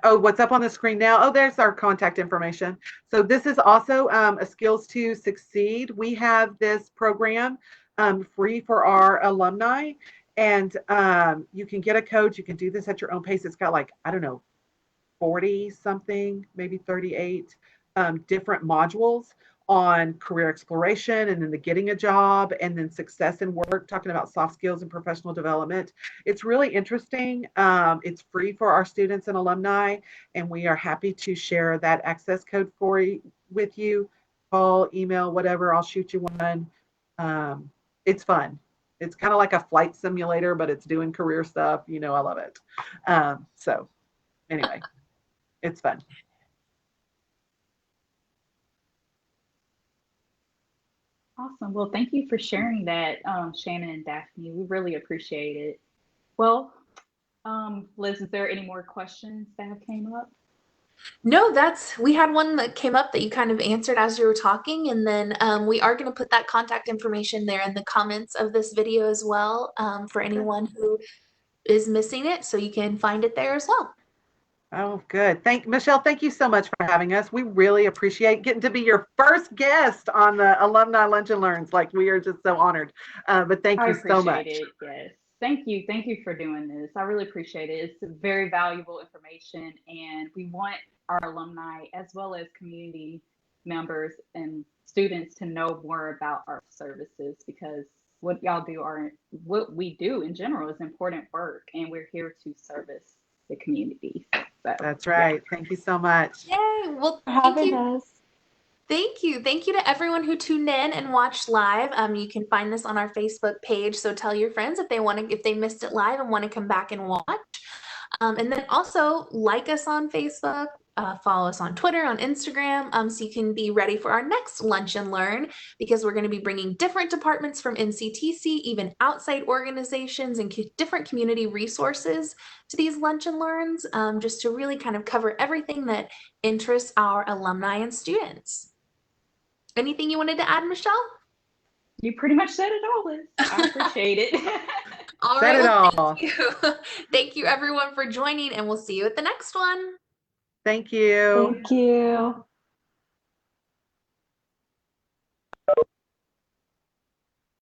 Oh, what's up on the screen now? Oh, there's our contact information. So this is also a Skills to Succeed. We have this program free for our alumni. And you can get a coach. You can do this at your own pace. It's got like, I don't know, 40 something, maybe 38 different modules on career exploration and then the getting a job and then success in work, talking about soft skills and professional development. It's really interesting. It's free for our students and alumni, and we are happy to share that access code with you. Call, email, whatever. I'll shoot you one. It's fun. It's kind of like a flight simulator, but it's doing career stuff. I love it. So anyway, it's fun. Awesome. Well, thank you for sharing that, Shannon and Daphne. We really appreciate it. Well, Liz, is there any more questions that have came up? No, we had one that came up that you kind of answered as you were talking, and then we are going to put that contact information there in the comments of this video as well for anyone who is missing it, so you can find it there as well. Oh, good. Michelle, thank you so much for having us. We really appreciate getting to be your first guest on the Alumni Lunch and Learns. Like, we are just so honored. But thank you so much. It. Yes. Thank you. Thank you for doing this. I really appreciate it. It's very valuable information, and we want our alumni as well as community members and students to know more about our services, because what we do in general is important work, and we're here to service the community. So, that's right. Yeah. Thank you so much. Yay. Well, thank you. Thank you. Thank you to everyone who tuned in and watched live. You can find this on our Facebook page. So tell your friends if they missed it live and want to come back and watch. And then also like us on Facebook, follow us on Twitter, on Instagram, so you can be ready for our next Lunch and Learn, because we're going to be bringing different departments from NCTC, even outside organizations and different community resources to these Lunch and Learns, just to really kind of cover everything that interests our alumni and students. Anything you wanted to add, Michelle? You pretty much said it all, Liz. I appreciate it. All Said right. it Well, all. thank you. Thank you everyone for joining, and we'll see you at the next one. Thank you. Thank you.